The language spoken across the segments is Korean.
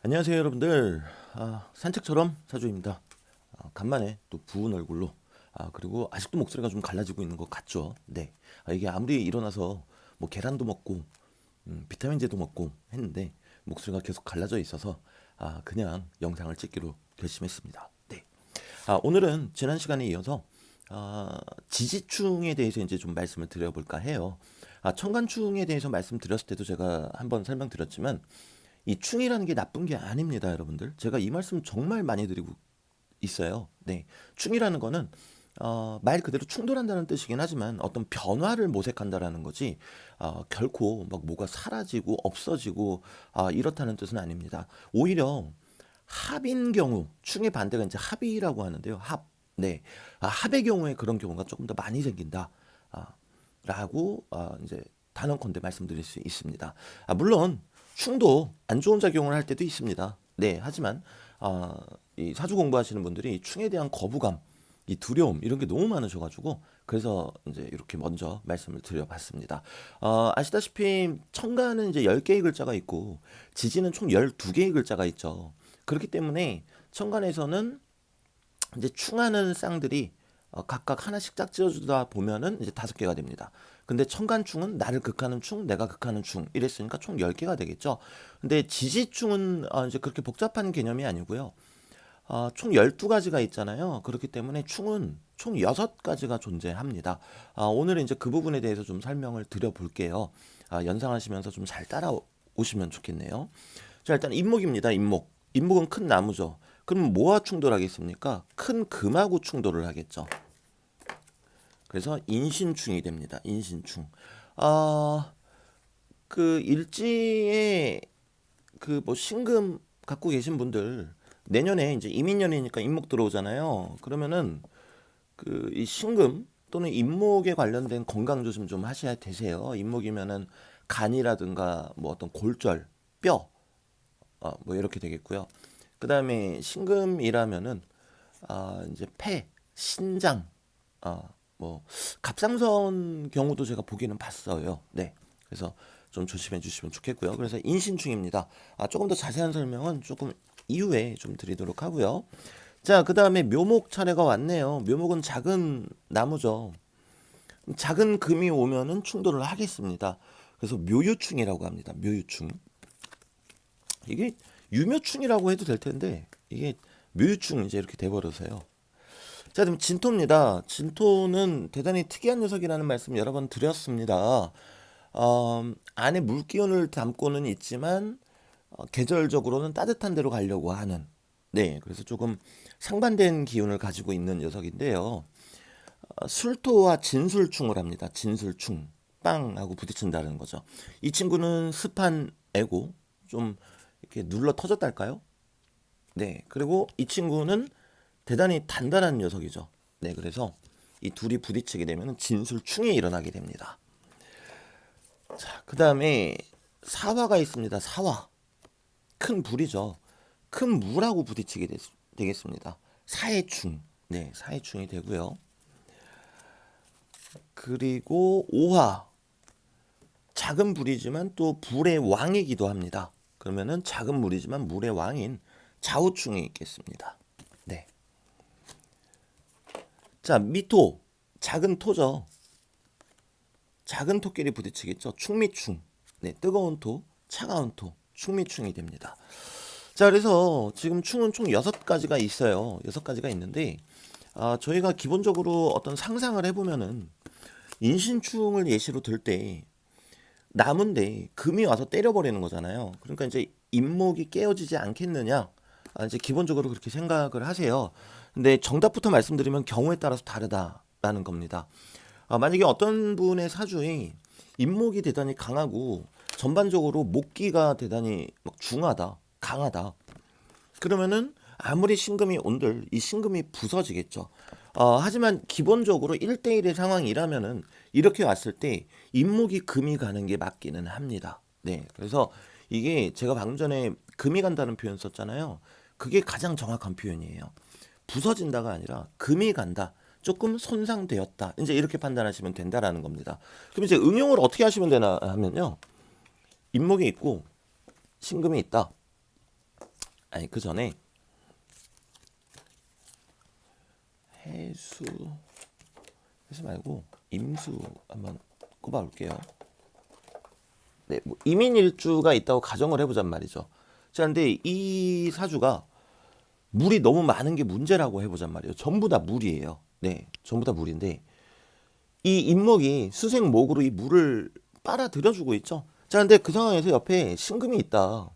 안녕하세요 여러분들. 산책처럼 사주입니다. 간만에 또 부은 얼굴로 그리고 아직도 목소리가 좀 갈라지고 있는 것 같죠. 네. 이게 아무리 일어나서 뭐 계란도 먹고 비타민제도 먹고 했는데 목소리가 계속 갈라져 있어서 그냥 영상을 찍기로 결심했습니다. 네. 오늘은 지난 시간에 이어서 지지충에 대해서 이제 좀 말씀을 드려볼까 해요. 청간충에 대해서 말씀드렸을 때도 제가 한번 설명드렸지만 이 충이라는 게 나쁜 게 아닙니다, 여러분들. 제가 이 말씀 정말 많이 드리고 있어요. 네. 충이라는 거는 말 그대로 충돌한다는 뜻이긴 하지만 어떤 변화를 모색한다라는 거지 결코 막 뭐가 사라지고 없어지고 이렇다는 뜻은 아닙니다. 오히려 합인 경우 충의 반대가 이제 합이라고 하는데요. 합. 네. 합의 경우에 그런 경우가 조금 더 많이 생긴다. 라고 이제 단언컨대 말씀드릴 수 있습니다. 물론 충도 안 좋은 작용을 할 때도 있습니다. 네, 하지만 이 사주 공부하시는 분들이 충에 대한 거부감, 이 두려움 이런 게 너무 많으셔가지고 그래서 이제 이렇게 먼저 말씀을 드려봤습니다. 아시다시피 청가는 이제 10개의 글자가 있고 지지는 총 12개의 글자가 있죠. 그렇기 때문에 청간에서는 이제 충하는 쌍들이 각각 하나씩 짝지어주다 보면은 이제 5개가 됩니다. 근데 청간충은 나를 극하는 충, 내가 극하는 충 이랬으니까 총 10개가 되겠죠. 근데 지지충은 이제 그렇게 복잡한 개념이 아니고요. 총 12가지가 있잖아요. 그렇기 때문에 충은 총 6가지가 존재합니다. 오늘은 이제 그 부분에 대해서 좀 설명을 드려볼게요. 연상하시면서 좀 잘 따라오시면 좋겠네요. 자, 일단 인목입니다. 인목. 인목은 큰 나무죠. 그럼 뭐와 충돌하겠습니까? 큰 금하고 충돌을 하겠죠. 그래서 인신충이 됩니다. 인신충. 아, 그 일지에 그 뭐 신금 갖고 계신 분들 내년에 이제 이민년이니까 인목 들어오잖아요. 그러면은 그 이 신금 또는 인목에 관련된 건강 조심 좀 하셔야 되세요. 인목이면은 간이라든가 뭐 어떤 골절, 뼈, 뭐 이렇게 되겠고요. 그 다음에 신금이라면은 이제 폐, 신장, 뭐 갑상선 경우도 제가 보기는 봤어요. 네, 그래서 좀 조심해 주시면 좋겠고요. 그래서 인신충입니다. 조금 더 자세한 설명은 조금 이후에 좀 드리도록 하고요. 자, 그 다음에 묘목 차례가 왔네요. 묘목은 작은 나무죠. 작은 금이 오면은 충돌을 하겠습니다. 그래서 묘유충이라고 합니다. 묘유충. 이게 유묘충이라고 해도 될 텐데 이게 묘유충 이제 이렇게 돼버려서요. 자, 그럼 진토입니다. 진토는 대단히 특이한 녀석이라는 말씀 여러 번 드렸습니다. 안에 물기운을 담고는 있지만 계절적으로는 따뜻한 데로 가려고 하는, 네, 그래서 조금 상반된 기운을 가지고 있는 녀석인데요. 술토와 진술충을 합니다. 진술충. 빵하고 부딪힌다는 거죠. 이 친구는 습한 애고 좀 이렇게 눌러 터졌달까요? 네. 그리고 이 친구는 대단히 단단한 녀석이죠. 네. 그래서 이 둘이 부딪히게 되면 진술충이 일어나게 됩니다. 자, 그 다음에 사화가 있습니다. 사화. 큰 불이죠. 큰 물하고 부딪히게 되겠습니다. 사해충. 네. 사해충이 되고요. 그리고 오화. 작은 불이지만 또 불의 왕이기도 합니다. 그러면은 작은 물이지만 물의 왕인 좌우충이 있겠습니다. 네. 자, 미토. 작은 토죠. 작은 토끼리 부딪히겠죠. 충미충. 네, 뜨거운 토, 차가운 토, 충미충이 됩니다. 자, 그래서 지금 충은 총 6가지가 있어요. 6가지가 있는데 저희가 기본적으로 어떤 상상을 해보면은 인신충을 예시로 들 때 나무인데 금이 와서 때려버리는 거잖아요. 그러니까 이제 잇목이 깨어지지 않겠느냐. 이제 기본적으로 그렇게 생각을 하세요. 근데 정답부터 말씀드리면 경우에 따라서 다르다라는 겁니다. 만약에 어떤 분의 사주에 잇목이 대단히 강하고 전반적으로 목기가 대단히 막 중하다, 강하다. 그러면은 아무리 신금이 온들 이 신금이 부서지겠죠. 하지만 기본적으로 1대1의 상황이라면은 이렇게 왔을 때 잇목이 금이 가는 게 맞기는 합니다. 네. 그래서 이게 제가 방금 전에 금이 간다는 표현 썼잖아요. 그게 가장 정확한 표현이에요. 부서진다가 아니라 금이 간다. 조금 손상되었다. 이제 이렇게 판단하시면 된다라는 겁니다. 그럼 이제 응용을 어떻게 하시면 되나 하면요. 잇목이 있고 신금이 있다. 아니 그 전에 해수 말고 임수 한번 꼽아볼게요. 네, 뭐 이민일주가 있다고 가정을 해보잔 말이죠. 자, 근데 이 사주가 물이 너무 많은 게 문제라고 해보잔 말이에요. 전부 다 물이에요. 네, 전부 다 물인데 이 임목이 수생목으로 이 물을 빨아들여주고 있죠. 자, 근데 그 상황에서 옆에 신금이 있다.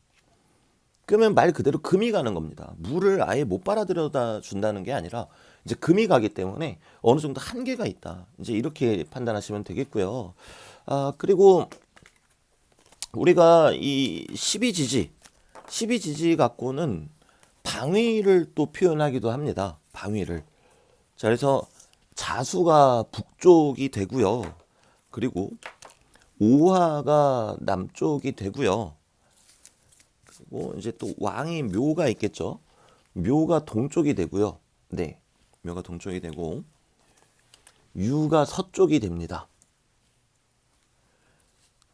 그러면 말 그대로 금이 가는 겁니다. 물을 아예 못 빨아들여다 준다는 게 아니라 이제 금이 가기 때문에 어느 정도 한계가 있다. 이제 이렇게 판단하시면 되겠고요. 그리고 우리가 이 12지지 갖고는 방위를 또 표현하기도 합니다. 방위를. 자, 그래서 자수가 북쪽이 되고요. 그리고 오화가 남쪽이 되고요. 그리고 이제 또 왕이 묘가 있겠죠. 묘가 동쪽이 되고요. 네, 묘가 동쪽이 되고 유가 서쪽이 됩니다.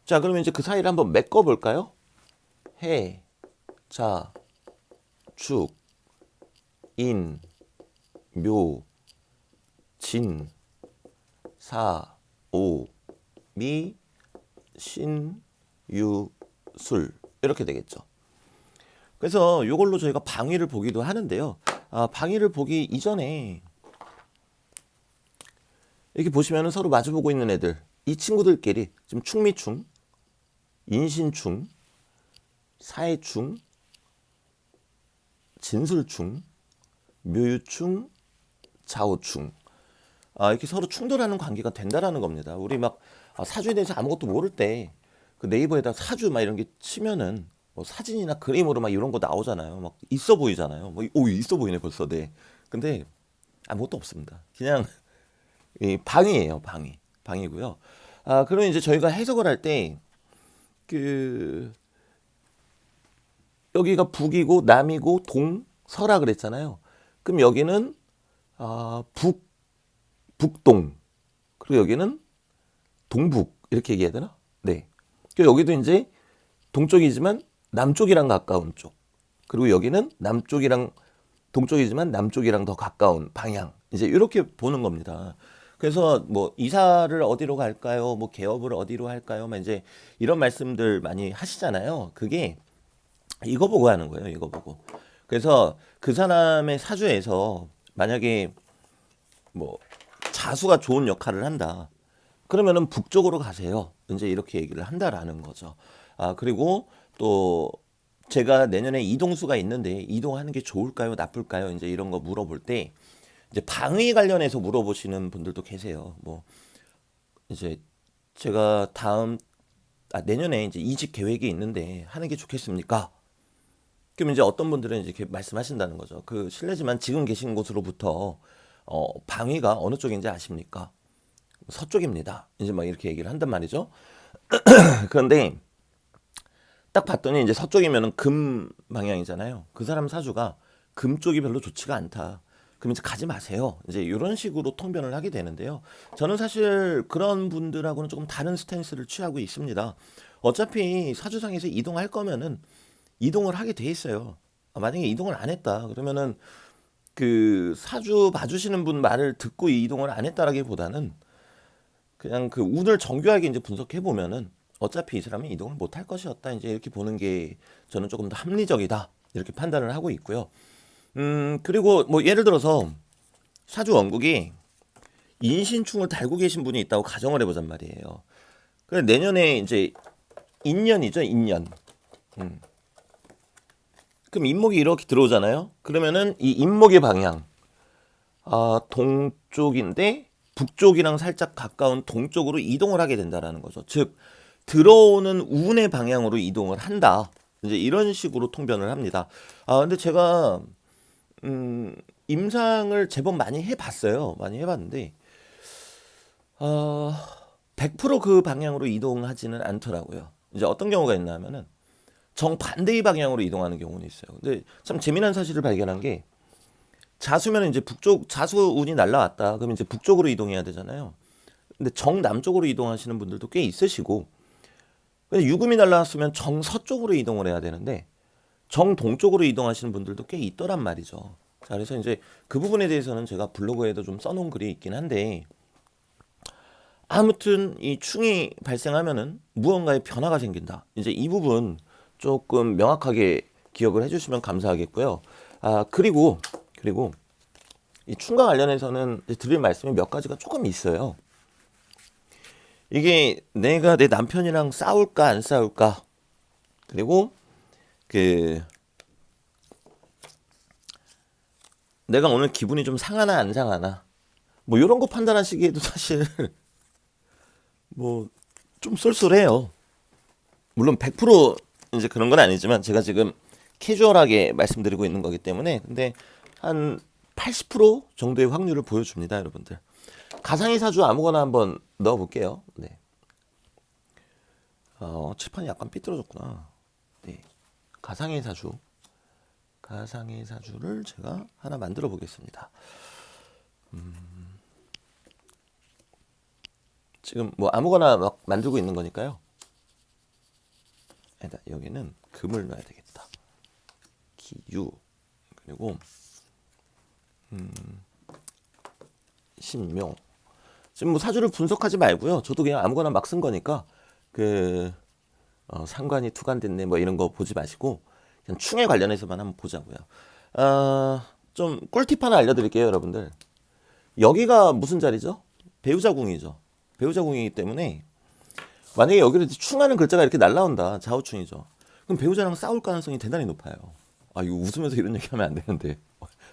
자, 그러면 이제 그 사이를 한번 메꿔 볼까요? 해, 자, 축, 인, 묘, 진, 사, 오, 미, 신, 유, 술 이렇게 되겠죠. 그래서 이걸로 저희가 방위를 보기도 하는데요. 방위를 보기 이전에 이렇게 보시면 서로 마주보고 있는 애들, 이 친구들끼리 지금 충미충, 인신충, 사해충, 진술충, 묘유충, 자오충, 이렇게 서로 충돌하는 관계가 된다라는 겁니다. 우리 막 사주에 대해서 아무것도 모를 때 그 네이버에다 사주 막 이런 게 치면은 뭐 사진이나 그림으로 막 이런 거 나오잖아요. 막 있어 보이잖아요. 뭐, 오, 있어 보이네 벌써. 네. 근데 아무것도 없습니다. 그냥 이 방이에요. 방이고요. 그럼 이제 저희가 해석을 할 때 그 여기가 북이고 남이고 동, 서라 그랬잖아요. 그럼 여기는 북동, 그리고 여기는 동북 이렇게 얘기해야 되나? 네. 그리고 여기도 이제 동쪽이지만 남쪽이랑 가까운 쪽. 그리고 여기는 남쪽이랑 동쪽이지만 남쪽이랑 더 가까운 방향. 이제 이렇게 보는 겁니다. 그래서 뭐 이사를 어디로 갈까요? 뭐 개업을 어디로 할까요? 막 이제 이런 말씀들 많이 하시잖아요. 그게 이거 보고 하는 거예요. 이거 보고. 그래서 그 사람의 사주에서 만약에 뭐 자수가 좋은 역할을 한다. 그러면은 북쪽으로 가세요. 이제 이렇게 얘기를 한다라는 거죠. 그리고 또 제가 내년에 이동수가 있는데 이동하는 게 좋을까요? 나쁠까요? 이제 이런 거 물어볼 때 이제 방위 관련해서 물어보시는 분들도 계세요. 뭐 이제 제가 내년에 이제 이직 계획이 있는데 하는 게 좋겠습니까? 그럼 이제 어떤 분들은 이제 이렇게 말씀하신다는 거죠. 그 실례지만 지금 계신 곳으로부터 방위가 어느 쪽인지 아십니까? 서쪽입니다. 이제 막 이렇게 얘기를 한단 말이죠. 그런데 딱 봤더니 이제 서쪽이면은 금 방향이잖아요. 그 사람 사주가 금 쪽이 별로 좋지가 않다. 그럼 이제 가지 마세요. 이제 이런 식으로 통변을 하게 되는데요. 저는 사실 그런 분들하고는 조금 다른 스탠스를 취하고 있습니다. 어차피 사주상에서 이동할 거면은 이동을 하게 돼 있어요. 만약에 이동을 안 했다 그러면은 그 사주 봐주시는 분 말을 듣고 이동을 안 했다라기보다는 그냥 그 운을 정교하게 이제 분석해 보면은 어차피 이 사람이 이동을 못 할 것이었다. 이제 이렇게 보는 게 저는 조금 더 합리적이다. 이렇게 판단을 하고 있고요. 그리고 뭐 예를 들어서 사주 원국이 인신충을 달고 계신 분이 있다고 가정을 해보잔 말이에요. 그래 내년에 이제 인년이죠, 인년. 그럼 인목이 이렇게 들어오잖아요. 그러면은 이 인목의 방향, 동쪽인데 북쪽이랑 살짝 가까운 동쪽으로 이동을 하게 된다라는 거죠. 즉 들어오는 운의 방향으로 이동을 한다. 이제 이런 식으로 통변을 합니다. 근데 제가 임상을 제법 많이 해봤어요. 많이 해봤는데 100%그 방향으로 이동하지는 않더라고요. 이제 어떤 경우가 있나 하면은 정반대의 방향으로 이동하는 경우는 있어요. 근데 참 재미난 사실을 발견한 게 자수면 이제 북쪽 자수 운이 날라왔다. 그럼 이제 북쪽으로 이동해야 되잖아요. 근데 정남쪽으로 이동하시는 분들도 꽤 있으시고, 근데 유금이 날라왔으면 정서쪽으로 이동을 해야 되는데 정동쪽으로 이동하시는 분들도 꽤 있더란 말이죠. 자, 그래서 이제 그 부분에 대해서는 제가 블로그에도 좀 써놓은 글이 있긴 한데, 아무튼 이 충이 발생하면은 무언가의 변화가 생긴다. 이제 이 부분 조금 명확하게 기억을 해주시면 감사하겠고요. 그리고 이 충과 관련해서는 드릴 말씀이 몇 가지가 조금 있어요. 이게 내가 내 남편이랑 싸울까 안 싸울까, 그리고 그 내가 오늘 기분이 좀 상하나 안 상하나, 뭐 이런 거 판단하시기에도 사실 뭐 좀 쏠쏠해요. 물론 100% 이제 그런 건 아니지만 제가 지금 캐주얼하게 말씀드리고 있는 거기 때문에, 근데 한 80% 정도의 확률을 보여줍니다, 여러분들. 가상의 사주 아무거나 한번 넣어볼게요. 네. 칠판이 약간 삐뚤어졌구나. 네. 가상의 사주를 제가 하나 만들어 보겠습니다. 지금 뭐 아무거나 막 만들고 있는 거니까요. 여기는 금을 넣어야 되겠다. 기유, 그리고 신묘. 지금 뭐 사주를 분석하지 말고요. 저도 그냥 아무거나 막 쓴 거니까 상관이 투관됐네 뭐 이런 거 보지 마시고 그냥 충에 관련해서만 한번 보자고요. 좀 꿀팁 하나 알려드릴게요, 여러분들. 여기가 무슨 자리죠? 배우자궁이죠. 배우자궁이기 때문에 만약에 여기를 충하는 글자가 이렇게 날라온다, 좌우충이죠. 그럼 배우자랑 싸울 가능성이 대단히 높아요. 이거 웃으면서 이런 얘기하면 안 되는데,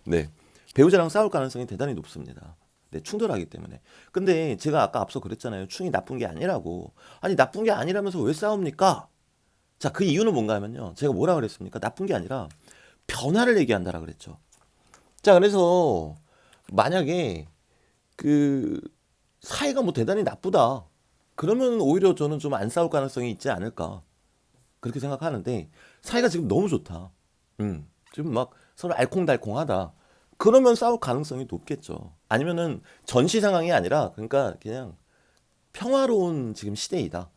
네, 배우자랑 싸울 가능성이 대단히 높습니다. 네, 충돌하기 때문에. 근데 제가 아까 앞서 그랬잖아요. 충이 나쁜 게 아니라고. 아니, 나쁜 게 아니라면서 왜 싸웁니까? 자, 그 이유는 뭔가 하면요. 제가 뭐라 그랬습니까? 나쁜 게 아니라 변화를 얘기한다라 그랬죠. 자, 그래서 만약에 그 사이가 뭐 대단히 나쁘다, 그러면 오히려 저는 좀 안 싸울 가능성이 있지 않을까, 그렇게 생각하는데, 사이가 지금 너무 좋다. 지금 막 서로 알콩달콩하다. 그러면 싸울 가능성이 높겠죠. 아니면은 전시 상황이 아니라, 그러니까 그냥 평화로운 지금 시대이다.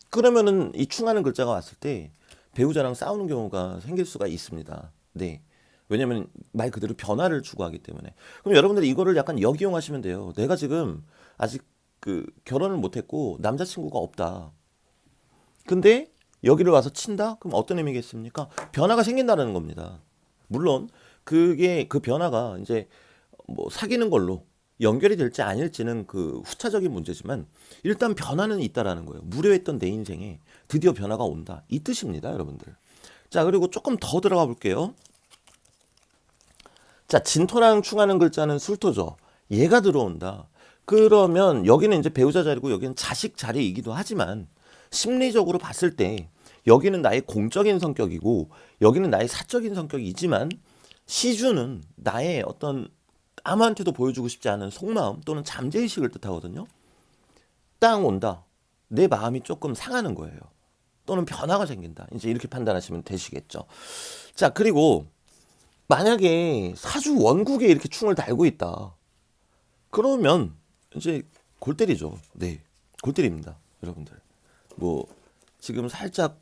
그러면은 이 충하는 글자가 왔을 때 배우자랑 싸우는 경우가 생길 수가 있습니다. 네. 왜냐면 말 그대로 변화를 추구하기 때문에. 그럼 여러분들 이거를 약간 역이용하시면 돼요. 내가 지금 아직 결혼을 못했고 남자친구가 없다. 근데 여기를 와서 친다? 그럼 어떤 의미겠습니까? 변화가 생긴다는 겁니다. 물론 그게 그 변화가 이제 뭐 사귀는 걸로 연결이 될지 아닐지는 그 후차적인 문제지만, 일단 변화는 있다라는 거예요. 무료했던 내 인생에 드디어 변화가 온다, 이 뜻입니다, 여러분들. 자, 그리고 조금 더 들어가 볼게요. 자, 진토랑 충하는 글자는 술토죠. 얘가 들어온다. 그러면 여기는 이제 배우자 자리고 여기는 자식 자리이기도 하지만, 심리적으로 봤을 때 여기는 나의 공적인 성격이고 여기는 나의 사적인 성격이지만, 시주는 나의 어떤 아무한테도 보여주고 싶지 않은 속마음 또는 잠재의식을 뜻하거든요. 땅 온다, 내 마음이 조금 상하는 거예요. 또는 변화가 생긴다. 이제 이렇게 판단하시면 되시겠죠. 자, 그리고 만약에 사주 원국에 이렇게 충을 달고 있다, 그러면 이제 골 때리죠. 네, 골 때립니다, 여러분들. 뭐 지금 살짝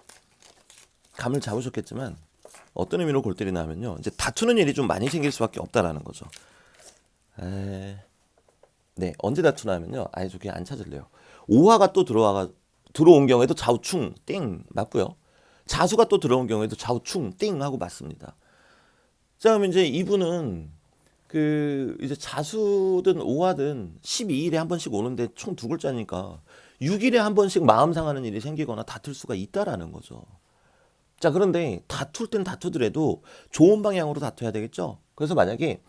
감을 잡으셨겠지만 어떤 의미로 골 때리나 하면요, 이제 다투는 일이 좀 많이 생길 수밖에 없다라는 거죠. 네, 언제 다투나 하면요, 아예 저 그냥 안 찾을래요. 오화가 또 들어온 경우에도 좌우충 띵 맞고요. 자수가 또 들어온 경우에도 좌우충 띵 하고 맞습니다. 자, 그럼 이제 이분은 이제 자수든 오화든 12일에 한 번씩 오는데 총 두 글자니까 6일에 한 번씩 마음 상하는 일이 생기거나 다툴 수가 있다라는 거죠. 자, 그런데 다툴 땐 다투더라도 좋은 방향으로 다투어야 되겠죠. 그래서 만약에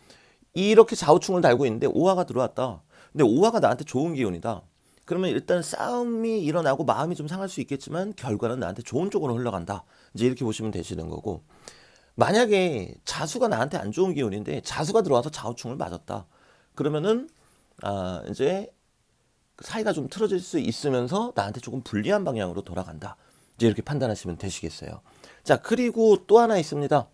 이렇게 좌우충을 달고 있는데 오화가 들어왔다. 근데 오화가 나한테 좋은 기운이다. 그러면 일단 싸움이 일어나고 마음이 좀 상할 수 있겠지만 결과는 나한테 좋은 쪽으로 흘러간다. 이제 이렇게 보시면 되시는 거고, 만약에 자수가 나한테 안 좋은 기운인데 자수가 들어와서 좌우충을 맞았다. 그러면은 이제 사이가 좀 틀어질 수 있으면서 나한테 조금 불리한 방향으로 돌아간다. 이제 이렇게 판단하시면 되시겠어요. 자, 그리고 또 하나 있습니다.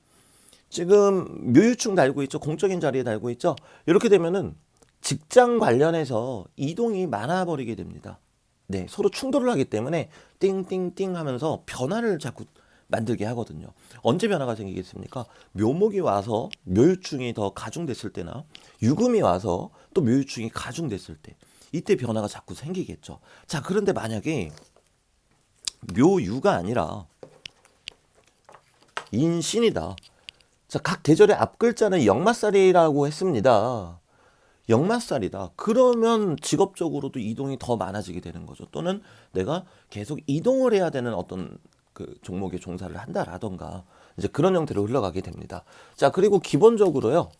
지금 묘유충 달고 있죠. 공적인 자리에 달고 있죠. 이렇게 되면은 직장 관련해서 이동이 많아버리게 됩니다. 네, 서로 충돌을 하기 때문에 띵띵띵 하면서 변화를 자꾸 만들게 하거든요. 언제 변화가 생기겠습니까? 묘목이 와서 묘유충이 더 가중됐을 때나 유금이 와서 또 묘유충이 가중됐을 때 이때 변화가 자꾸 생기겠죠. 자, 그런데 만약에 묘유가 아니라 인신이다. 자, 각 계절의 앞글자는 역마살이라고 했습니다. 역마살이다. 그러면 직업적으로도 이동이 더 많아지게 되는 거죠. 또는 내가 계속 이동을 해야 되는 어떤 그 종목에 종사를 한다라던가 이제 그런 형태로 흘러가게 됩니다. 자, 그리고 기본적으로요.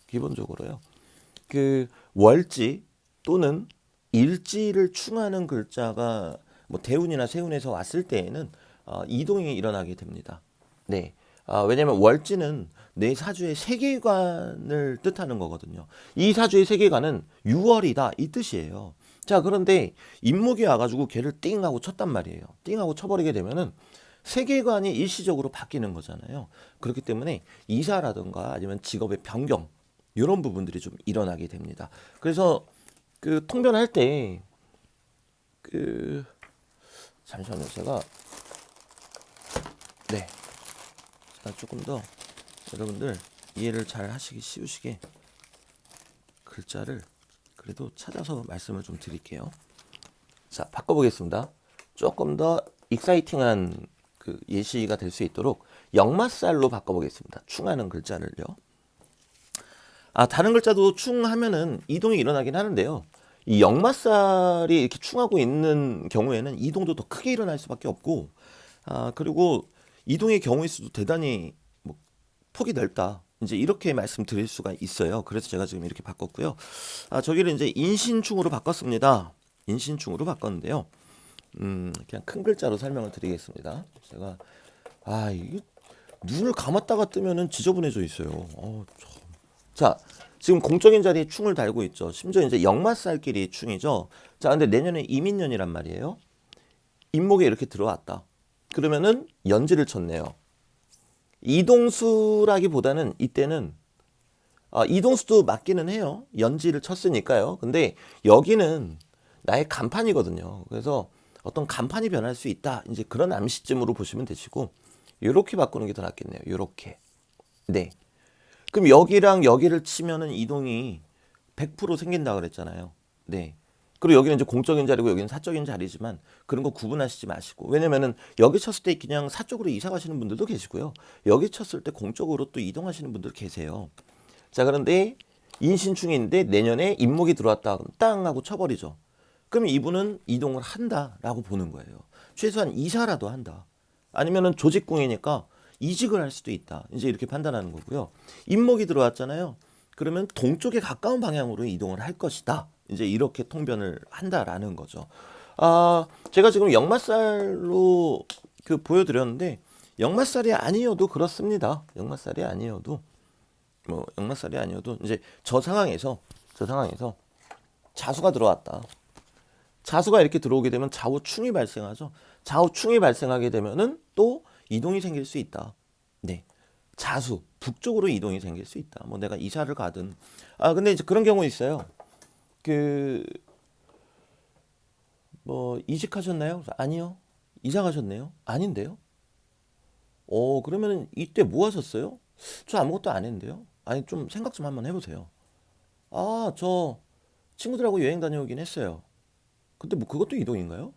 그 월지 또는 일지를 충하는 글자가 뭐 대운이나 세운에서 왔을 때에는 이동이 일어나게 됩니다. 네. 왜냐면 월지는 내 사주의 세계관을 뜻하는 거거든요. 이 사주의 세계관은 6월이다 이 뜻이에요. 자, 그런데 인목이 와가지고 걔를 띵 하고 쳤단 말이에요. 띵 하고 쳐버리게 되면은 세계관이 일시적으로 바뀌는 거잖아요. 그렇기 때문에 이사라든가 아니면 직업의 변경 이런 부분들이 좀 일어나게 됩니다. 그래서 그 통변할 때 그 잠시만요. 제가 조금 더 여러분들 이해를 잘 하시기 쉬우시게 글자를 그래도 찾아서 말씀을 좀 드릴게요. 자, 바꿔보겠습니다. 조금 더 익사이팅한 그 예시가 될 수 있도록 역마살로 바꿔보겠습니다. 충하는 글자를요. 다른 글자도 충하면은 이동이 일어나긴 하는데요. 이 역마살이 이렇게 충하고 있는 경우에는 이동도 더 크게 일어날 수밖에 없고, 그리고 이동의 경우의 수도 대단히 뭐 폭이 넓다. 이제 이렇게 말씀드릴 수가 있어요. 그래서 제가 지금 이렇게 바꿨고요. 저기를 이제 인신충으로 바꿨습니다. 인신충으로 바꿨는데요. 그냥 큰 글자로 설명을 드리겠습니다. 제가 이게 눈을 감았다가 뜨면은 지저분해져 있어요. 자, 지금 공적인 자리에 충을 달고 있죠. 심지어 이제 역마살끼리 충이죠. 자, 근데 내년에 이민년이란 말이에요. 인목에 이렇게 들어왔다. 그러면은 연지를 쳤네요. 이동수라기보다는 이때는 이동수도 맞기는 해요. 연지를 쳤으니까요. 근데 여기는 나의 간판이거든요. 그래서 어떤 간판이 변할 수 있다. 이제 그런 암시점으로 보시면 되시고 이렇게 바꾸는 게 더 낫겠네요. 이렇게. 네. 그럼 여기랑 여기를 치면은 이동이 100% 생긴다 그랬잖아요. 네. 그리고 여기는 이제 공적인 자리고 여기는 사적인 자리지만 그런 거 구분하시지 마시고. 왜냐면은 여기 쳤을 때 그냥 사적으로 이사 가시는 분들도 계시고요. 여기 쳤을 때 공적으로 또 이동하시는 분들 계세요. 자, 그런데 인신충인데 내년에 인목이 들어왔다 그럼 땅 하고 쳐버리죠. 그럼 이분은 이동을 한다라고 보는 거예요. 최소한 이사라도 한다. 아니면은 조직궁이니까 이직을 할 수도 있다. 이제 이렇게 판단하는 거고요. 인목이 들어왔잖아요. 그러면 동쪽에 가까운 방향으로 이동을 할 것이다. 이제 이렇게 통변을 한다라는 거죠. 제가 지금 역마살로 그 보여드렸는데 역마살이 아니어도 그렇습니다. 역마살이 아니어도 이제 저 상황에서 자수가 들어왔다. 자수가 이렇게 들어오게 되면 좌우충이 발생하죠. 좌우충이 발생하게 되면은 또 이동이 생길 수 있다. 네. 자수, 북쪽으로 이동이 생길 수 있다. 뭐 내가 이사를 가든. 근데 이제 그런 경우 있어요. 뭐 이직하셨나요? 아니요. 이사 가셨네요? 아닌데요? 그러면 이때 뭐 하셨어요? 저 아무것도 안 했는데요. 아니 좀 생각 좀 한번 해보세요. 저 친구들하고 여행 다녀오긴 했어요. 근데 뭐 그것도 이동인가요?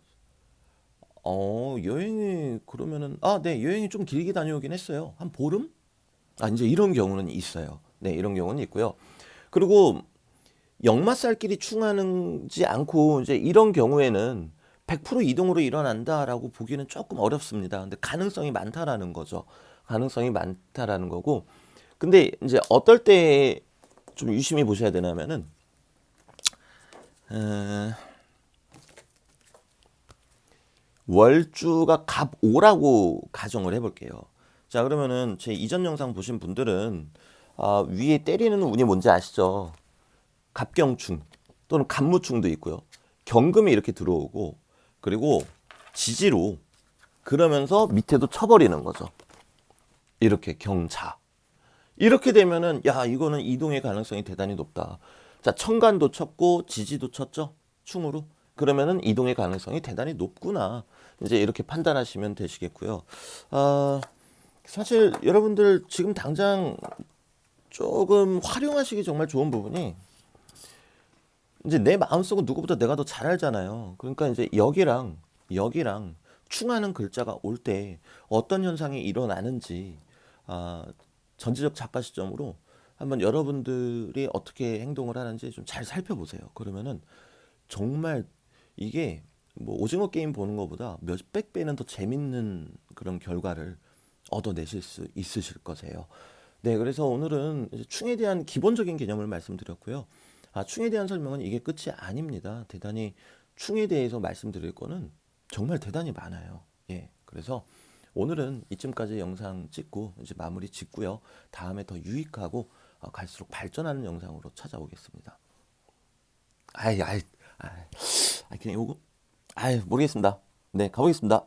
여행이 그러면은 네, 여행이 좀 길게 다녀오긴 했어요. 한 보름? 이제 이런 경우는 있어요. 네, 이런 경우는 있고요. 그리고 역마살끼리 충하는지 않고 이제 이런 경우에는 100% 이동으로 일어난다라고 보기는 조금 어렵습니다. 근데 가능성이 많다라는 거죠. 가능성이 많다라는 거고. 근데 이제 어떨 때 좀 유심히 보셔야 되냐면은 월주가 갑오라고 가정을 해볼게요. 자, 그러면은 제 이전 영상 보신 분들은 위에 때리는 운이 뭔지 아시죠? 갑경충 또는 갑무충도 있고요. 경금이 이렇게 들어오고 그리고 지지로 그러면서 밑에도 쳐버리는 거죠. 이렇게 경자. 이렇게 되면은 이거는 이동의 가능성이 대단히 높다. 자, 천간도 쳤고 지지도 쳤죠. 충으로. 그러면은 이동의 가능성이 대단히 높구나. 이제 이렇게 판단하시면 되시겠고요. 사실 여러분들 지금 당장 조금 활용하시기 정말 좋은 부분이 이제 내 마음속은 누구보다 내가 더 잘 알잖아요. 그러니까 이제 여기랑 충하는 글자가 올 때 어떤 현상이 일어나는지 아, 전지적 작가 시점으로 한번 여러분들이 어떻게 행동을 하는지 좀 잘 살펴보세요. 그러면은 정말 이게 뭐 오징어 게임 보는 것보다 몇백 배는 더 재밌는 그런 결과를 얻어내실 수 있으실 거세요. 네, 그래서 오늘은 이제 충에 대한 기본적인 개념을 말씀드렸고요. 충에 대한 설명은 이게 끝이 아닙니다. 대단히 충에 대해서 말씀드릴 거는 정말 대단히 많아요. 예, 그래서 오늘은 이쯤까지 영상 찍고 이제 마무리 짓고요. 다음에 더 유익하고 갈수록 발전하는 영상으로 찾아오겠습니다. 아이, 아이, 아이, 그냥 요거, 모르겠습니다. 네, 가보겠습니다.